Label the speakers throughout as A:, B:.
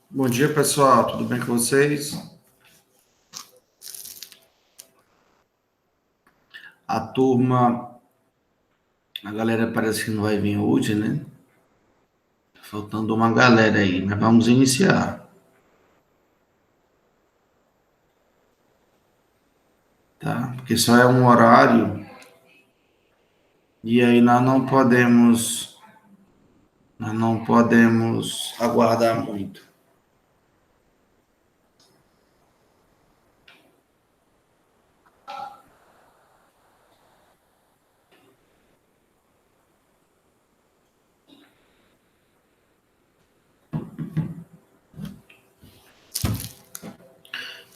A: Bom dia, pessoal. Tudo bem com vocês? A turma, a galera parece que não vai vir hoje, né? Faltando uma galera aí, mas vamos iniciar, tá? Porque só é um horário e aí nós não podemos aguardar muito.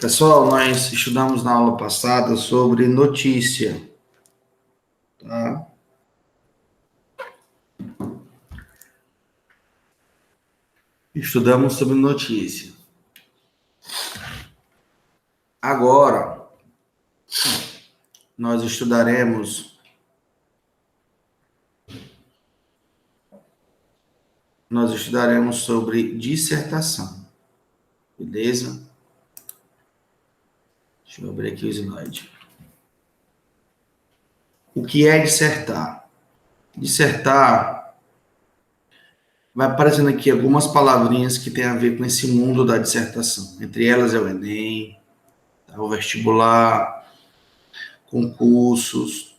A: Pessoal, nós estudamos na aula passada sobre notícia, tá? Estudamos sobre notícia. Agora, nós estudaremos nós estudaremos sobre dissertação, beleza? Deixa eu abrir aqui o slide. O que é dissertar? Dissertar, vai aparecendo aqui algumas palavrinhas que têm a ver com esse mundo da dissertação. Entre elas é o Enem, o vestibular, concursos,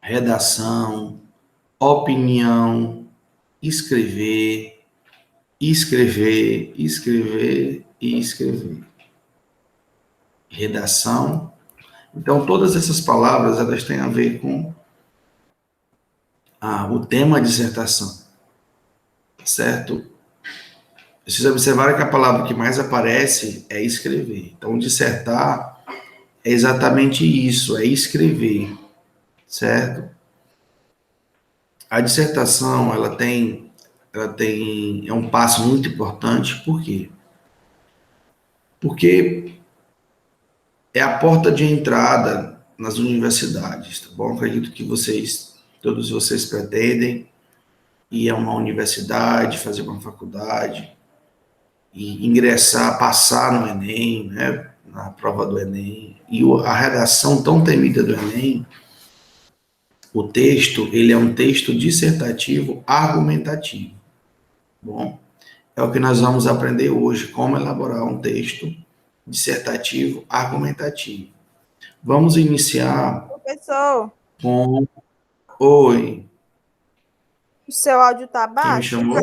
A: redação, opinião, escrever, escrever, escrever e escrever. Redação. Então, todas essas palavras, elas têm a ver com o tema dissertação, certo? Vocês observaram que a palavra que mais aparece é escrever. Então, dissertar é exatamente isso, é escrever, certo? A dissertação, é um passo muito importante, por quê? Porque é a porta de entrada nas universidades, tá bom? Acredito que todos vocês pretendem ir a uma universidade, fazer uma faculdade, e ingressar, passar no Enem, né? Na prova do Enem. E a redação tão temida do Enem, o texto, ele é um texto dissertativo argumentativo. Bom, é o que nós vamos aprender hoje, como elaborar um texto dissertativo argumentativo. Vamos iniciar
B: Professor,
A: com oi.
B: o seu áudio tá
A: Quem me
B: baixo?
A: chamou?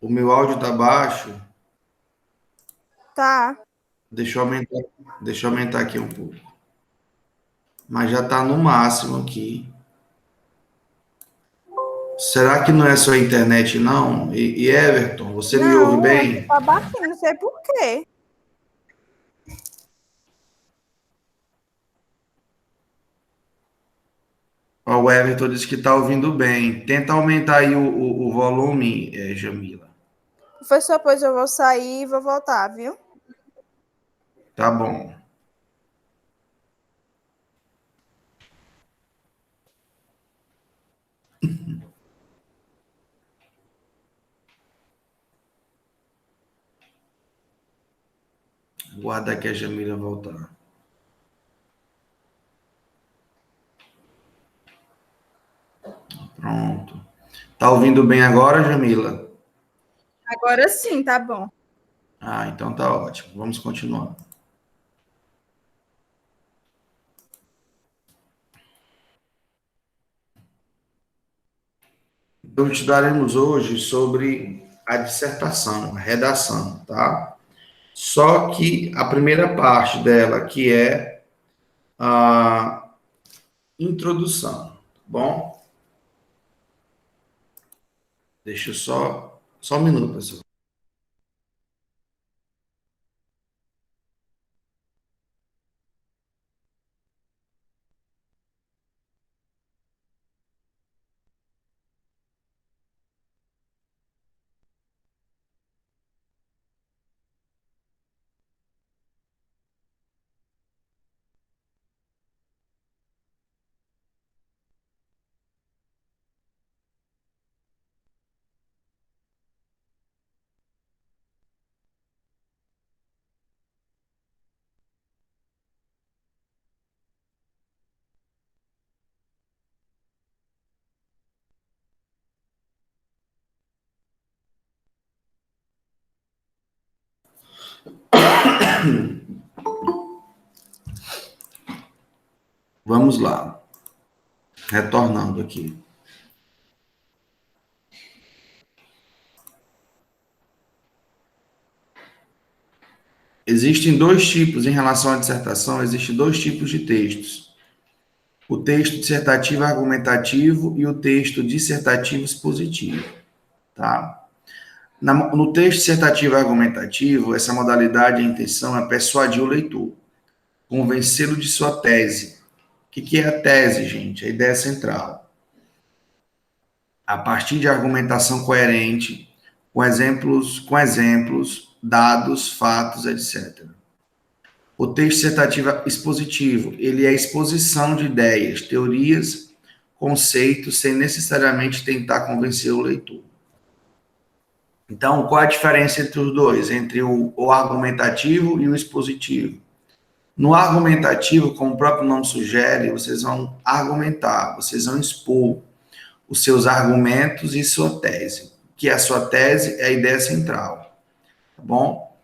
A: O meu áudio está baixo.
B: Tá.
A: Deixa eu aumentar aqui um pouco. Mas já está no máximo aqui. Será que não é só a internet, não? E Everton, você me ouve
B: Não, aqui
A: bem?
B: tá baixinho, não sei por quê.
A: Ó, o Everton disse que está ouvindo bem. Tenta aumentar aí o volume, Jamila.
B: Professor, pois eu vou sair e vou voltar, viu?
A: Tá bom. Guarda que a Jamila voltar. Pronto. Tá ouvindo bem agora, Jamila?
B: Agora sim, tá bom.
A: Então tá ótimo. Vamos continuar. Então, estudaremos hoje sobre a dissertação, a redação, tá? Só que a primeira parte dela, que é a introdução, tá bom? Deixa eu só um minuto, pessoal. Vamos lá. Retornando aqui. Existem dois tipos, em relação à dissertação, existem dois tipos de textos. O texto dissertativo argumentativo e o texto dissertativo expositivo, tá? No texto dissertativo argumentativo, essa modalidade, a intenção é persuadir o leitor, convencê-lo de sua tese. O que é a tese, gente? A ideia central. A partir de argumentação coerente, com exemplos, dados, fatos, etc. O texto dissertativo expositivo, ele é a exposição de ideias, teorias, conceitos, sem necessariamente tentar convencer o leitor. Então, qual a diferença entre os dois? Entre o argumentativo e o expositivo? No argumentativo, como o próprio nome sugere, vocês vão argumentar, vocês vão expor os seus argumentos e sua tese. Que a sua tese é a ideia central, tá bom?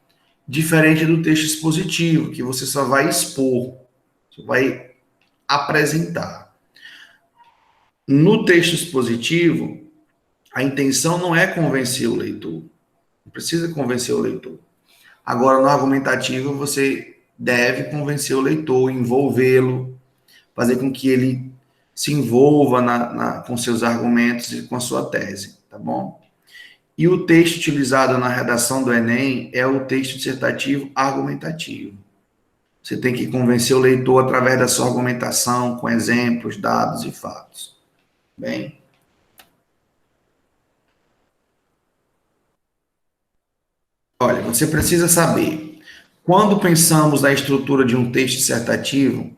A: Diferente do texto expositivo, que você só vai expor, você vai apresentar. No texto expositivo, a intenção não é convencer o leitor, não precisa convencer o leitor. Agora, no argumentativo, você deve convencer o leitor, envolvê-lo, fazer com que ele se envolva com seus argumentos e com a sua tese, tá bom? E o texto utilizado na redação do Enem é o texto dissertativo argumentativo. Você tem que convencer o leitor através da sua argumentação, com exemplos, dados e fatos. Bem? Olha, você precisa saber, quando pensamos na estrutura de um texto dissertativo,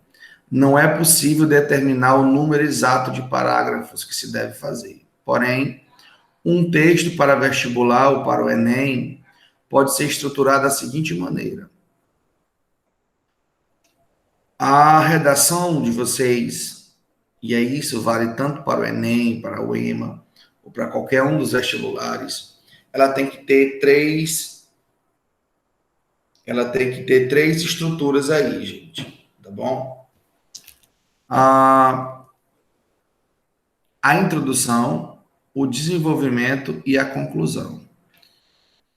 A: não é possível determinar o número exato de parágrafos que se deve fazer. Porém, um texto para vestibular ou para o Enem pode ser estruturado da seguinte maneira. A redação de vocês, e é isso, vale tanto para o Enem, para o EMA, ou para qualquer um dos vestibulares, ela tem que ter três estruturas aí, gente, tá bom? A introdução, o desenvolvimento e a conclusão.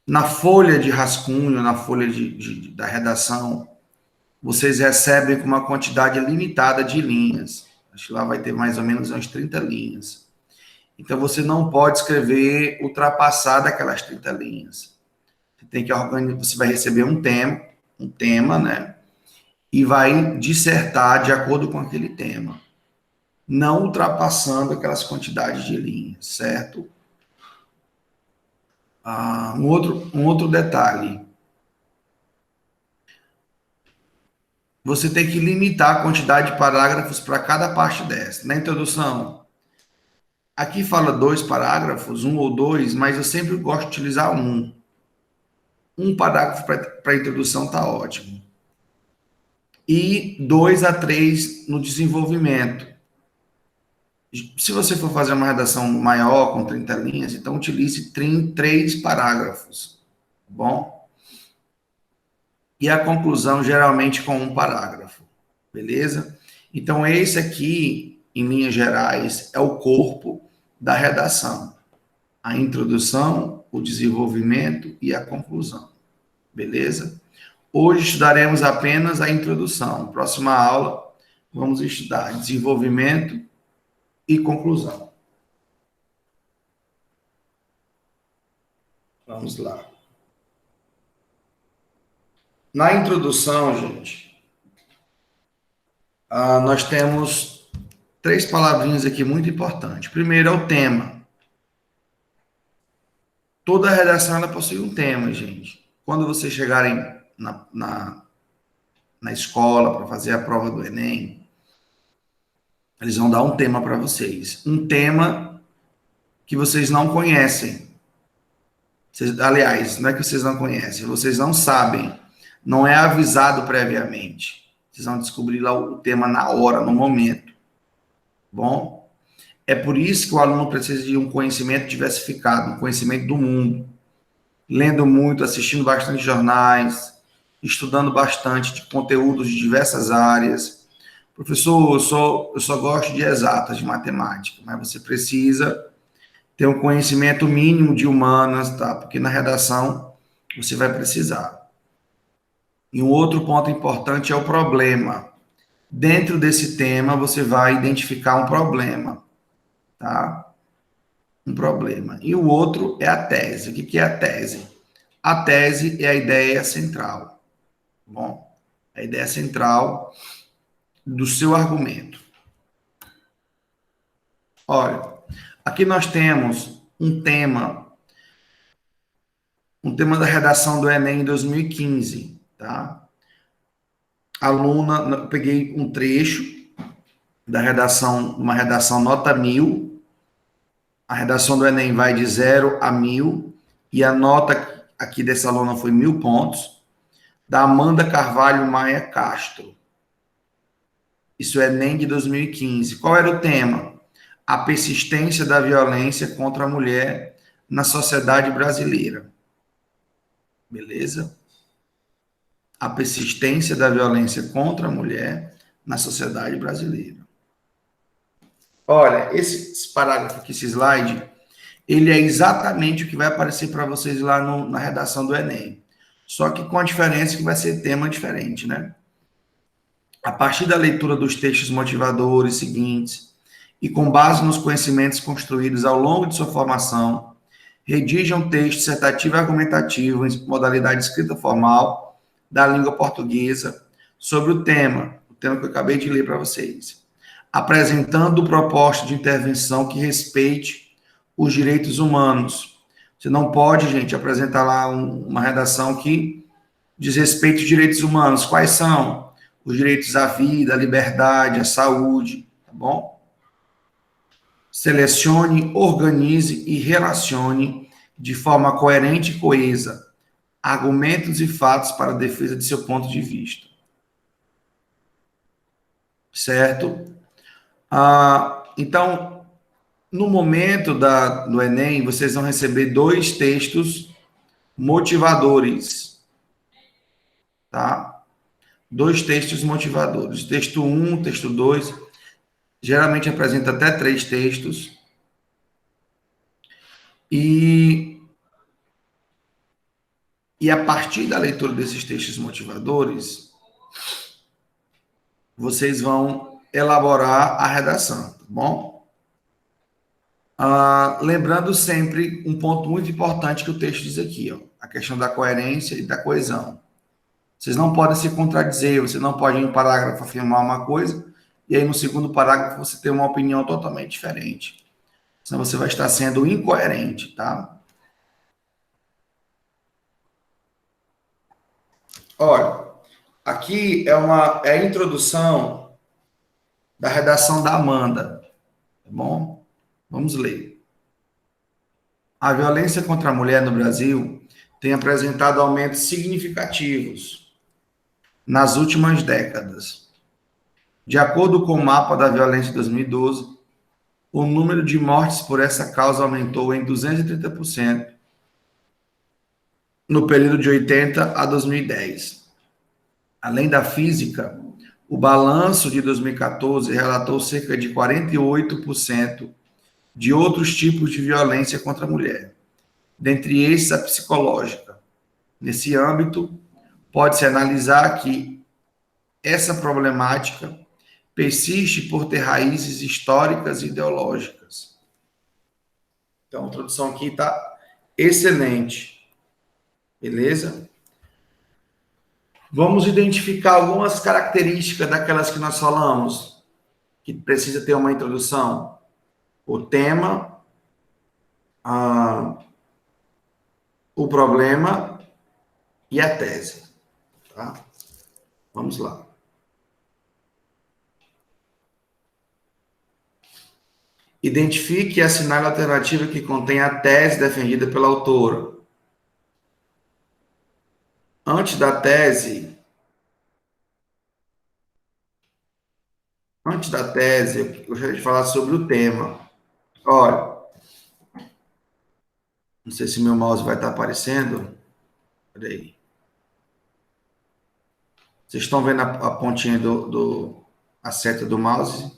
A: Na folha de rascunho, na folha da redação, vocês recebem com uma quantidade limitada de linhas. Acho que lá vai ter mais ou menos umas 30 linhas. Então, você não pode escrever ultrapassar aquelas 30 linhas. Você tem que organizar, você vai receber um tema, né? E vai dissertar de acordo com aquele tema, não ultrapassando aquelas quantidades de linhas, certo? Um outro detalhe. Você tem que limitar a quantidade de parágrafos para cada parte dessa. Na introdução, aqui fala 2 parágrafos, 1 ou 2, mas eu sempre gosto de utilizar um. Um parágrafo para a introdução está ótimo. E 2 a 3 no desenvolvimento. Se você for fazer uma redação maior, com 30 linhas, então utilize 3 parágrafos, tá bom? E a conclusão, geralmente, com 1 parágrafo, beleza? Então, esse aqui, em linhas gerais, é o corpo da redação. A introdução, o desenvolvimento e a conclusão, beleza? Hoje estudaremos apenas a introdução. Próxima aula, vamos estudar desenvolvimento e conclusão. Vamos lá. Na introdução, gente, nós temos 3 palavrinhas aqui muito importantes. Primeiro é o tema. Toda redação ela possui um tema, gente. Quando vocês chegarem na escola para fazer a prova do Enem, eles vão dar um tema para vocês. Um tema que vocês não conhecem. Aliás, não é que vocês não conhecem, vocês não sabem. Não é avisado previamente. Vocês vão descobrir lá o tema na hora, no momento. Bom? É por isso que o aluno precisa de um conhecimento diversificado, um conhecimento do mundo. Lendo muito, assistindo bastante jornais, estudando bastante de conteúdos de diversas áreas. Professor, eu só gosto de exatas, de matemática, mas você precisa ter um conhecimento mínimo de humanas, tá? Porque na redação você vai precisar. E um outro ponto importante é o problema. Dentro desse tema, você vai identificar um problema, tá? Um problema. E o outro é a tese. O que é a tese? A tese é a ideia central. Bom, a ideia central do seu argumento. Olha, aqui nós temos um tema da redação do Enem em 2015, tá? Aluna, eu peguei um trecho da redação, uma redação nota 1000. A redação do Enem vai de 0 a 1000 e a nota aqui dessa aluna foi 1000 pontos, da Amanda Carvalho Maia Castro. Isso é Enem de 2015. Qual era o tema? A persistência da violência contra a mulher na sociedade brasileira. Beleza? A persistência da violência contra a mulher na sociedade brasileira. Olha, esse parágrafo aqui, esse slide, ele é exatamente o que vai aparecer para vocês lá na redação do Enem. Só que com a diferença que vai ser tema diferente, né? A partir da leitura dos textos motivadores seguintes e com base nos conhecimentos construídos ao longo de sua formação, redija um texto dissertativo e argumentativo em modalidade escrita formal da língua portuguesa sobre o tema que eu acabei de ler para vocês, apresentando proposta de intervenção que respeite os direitos humanos. Você não pode, gente, apresentar lá uma redação que diz respeito aos direitos humanos. Quais são? Os direitos à vida, à liberdade, à saúde, tá bom? Selecione, organize e relacione de forma coerente e coesa argumentos e fatos para a defesa de seu ponto de vista. Certo? Então, no momento do Enem, vocês vão receber 2 textos motivadores, tá? 2 textos motivadores. Texto 1, texto 2, geralmente apresenta até 3 textos. E a partir da leitura desses textos motivadores, vocês vão elaborar a redação, tá bom? Lembrando sempre um ponto muito importante que o texto diz aqui, ó, a questão da coerência e da coesão. Vocês não podem se contradizer, você não pode em um parágrafo afirmar uma coisa e aí no segundo parágrafo você ter uma opinião totalmente diferente. Senão você vai estar sendo incoerente, tá? Olha, aqui é a introdução da redação da Amanda, tá bom? Vamos ler. A violência contra a mulher no Brasil tem apresentado aumentos significativos nas últimas décadas. De acordo com o mapa da violência de 2012, o número de mortes por essa causa aumentou em 230% no período de 80 a 2010. Além da física, o balanço de 2014 relatou cerca de 48% de outros tipos de violência contra a mulher, dentre esses a psicológica. Nesse âmbito, pode-se analisar que essa problemática persiste por ter raízes históricas e ideológicas. Então, a introdução aqui está excelente. Beleza? Vamos identificar algumas características daquelas que nós falamos, que precisa ter uma introdução. O tema, o problema e a tese. Tá? Vamos lá. Identifique e assinale a alternativa que contém a tese defendida pela autora. Antes da tese, eu gostaria de falar sobre o tema. Olha, não sei se meu mouse vai estar aparecendo. Peraí. Vocês estão vendo a pontinha a seta do mouse?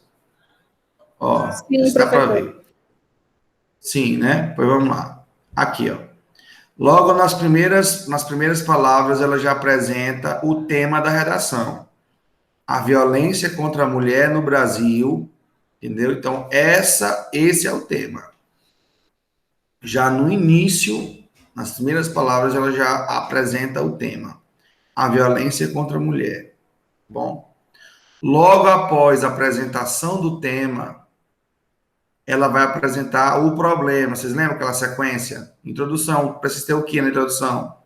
A: Ó,
B: Sim,
A: está para
B: professor.
A: ver. Sim, né? Pois vamos lá. Aqui, ó. Logo nas primeiras palavras, ela já apresenta o tema da redação. A violência contra a mulher no Brasil, entendeu? Então, esse é o tema. Já no início, nas primeiras palavras, ela já apresenta o tema. A violência contra a mulher. Bom, logo após a apresentação do tema, ela vai apresentar o problema. Vocês lembram aquela sequência? Introdução. Precisa ter o que na introdução?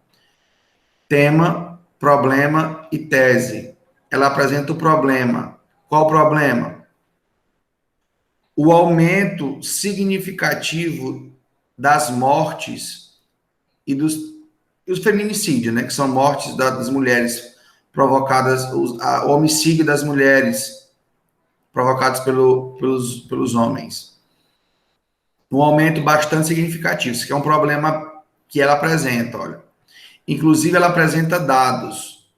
A: Tema, problema e tese. Ela apresenta o problema. Qual o problema? O aumento significativo das mortes e os feminicídios, né, que são mortes das mulheres provocadas, o homicídio das mulheres provocados pelos homens. Um aumento bastante significativo. Isso que é um problema que ela apresenta, olha. Inclusive, ela apresenta dados.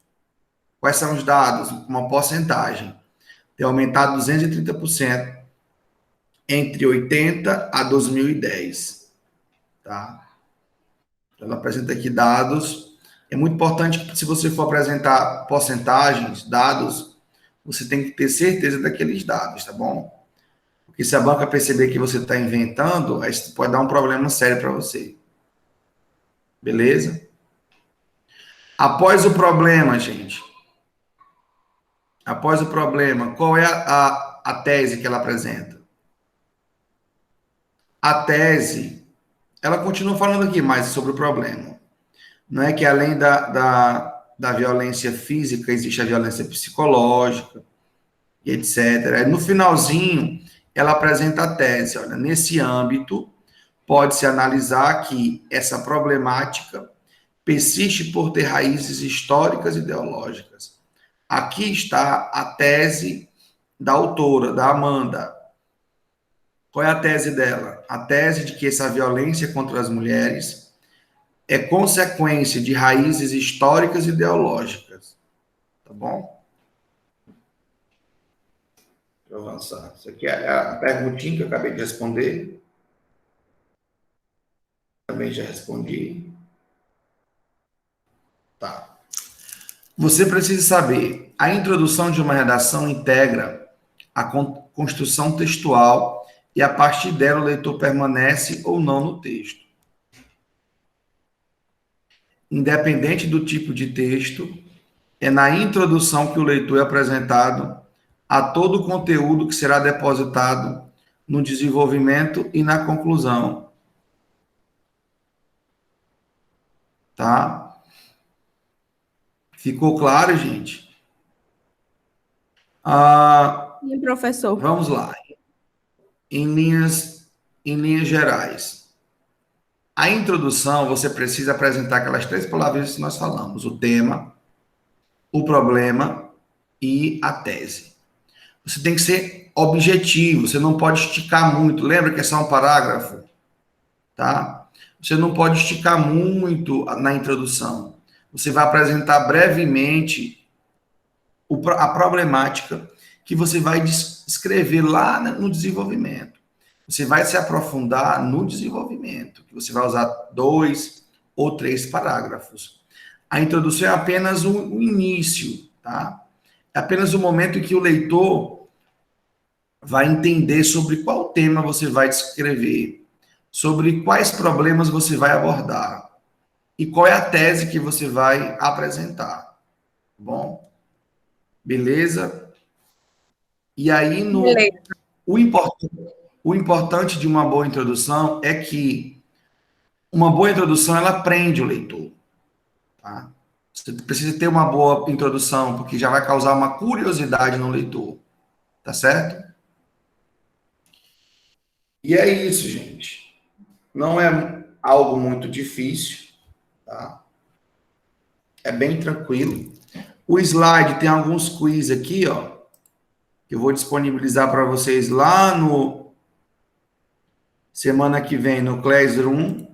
A: Quais são os dados? Uma porcentagem. Tem aumentado 230% entre 80 a 2010. Tá? Ela apresenta aqui dados. É muito importante que, se você for apresentar porcentagens, dados, você tem que ter certeza daqueles dados, tá bom? Porque se a banca perceber que você está inventando, aí pode dar um problema sério para você. Beleza? Após o problema, gente. Após o problema, qual é a tese que ela apresenta? A tese, ela continua falando aqui mais sobre o problema. Não é que além da violência física, existe a violência psicológica, e etc. No finalzinho, ela apresenta a tese. Olha, nesse âmbito, pode-se analisar que essa problemática persiste por ter raízes históricas e ideológicas. Aqui está a tese da autora, da Amanda. Qual é a tese dela? A tese de que essa violência contra as mulheres é consequência de raízes históricas e ideológicas. Tá bom? Deixa eu avançar. Isso aqui é a perguntinha que eu acabei de responder. Também já respondi. Tá. Você precisa saber, a introdução de uma redação integra a construção textual e a partir dela o leitor permanece ou não no texto. Independente do tipo de texto, é na introdução que o leitor é apresentado a todo o conteúdo que será depositado no desenvolvimento e na conclusão. Tá? Ficou claro, gente?
B: Sim, professor.
A: Vamos lá. Em linhas gerais. A introdução, você precisa apresentar aquelas 3 palavras que nós falamos: o tema, o problema e a tese. Você tem que ser objetivo, você não pode esticar muito. Lembra que é só um parágrafo? Tá? Você não pode esticar muito na introdução. Você vai apresentar brevemente a problemática que você vai descrever lá no desenvolvimento. Você vai se aprofundar no desenvolvimento, que você vai usar 2 ou 3 parágrafos. A introdução é apenas o início, tá? É apenas o momento em que o leitor vai entender sobre qual tema você vai descrever, sobre quais problemas você vai abordar e qual é a tese que você vai apresentar. Tá bom? Beleza? E aí,
B: Beleza.
A: o importante de uma boa introdução é que uma boa introdução, ela prende o leitor. Tá? Você precisa ter uma boa introdução, porque já vai causar uma curiosidade no leitor. Tá certo? E é isso, gente. Não é algo muito difícil, tá? É bem tranquilo. O slide tem alguns quiz aqui, ó, que eu vou disponibilizar para vocês lá no semana que vem no Classroom,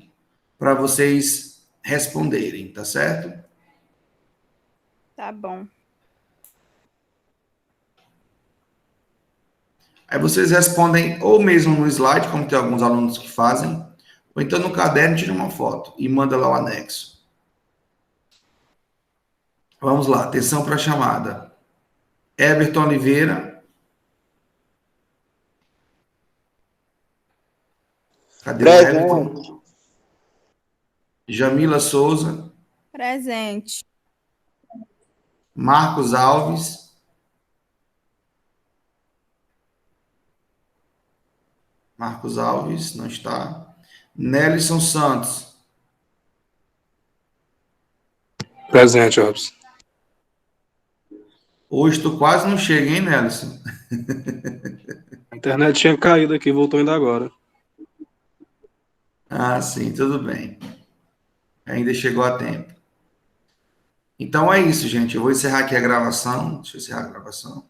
A: para vocês responderem, tá certo?
B: Tá bom.
A: Aí vocês respondem ou mesmo no slide, como tem alguns alunos que fazem, ou então no caderno tira uma foto e manda lá o anexo. Vamos lá, atenção para a chamada. Everton Oliveira. Cadê o Everton?
C: Presente.
A: Jamila Souza.
B: Presente.
A: Marcos Alves. Marcos Alves, não está. Nelson Santos.
D: Presente, Robson.
A: Hoje tu quase não chega, hein, Nelson?
D: A internet tinha caído aqui, voltou ainda agora.
A: Ah, sim, tudo bem. Ainda chegou a tempo. Então é isso, gente. Eu vou encerrar aqui a gravação. Deixa eu encerrar a gravação.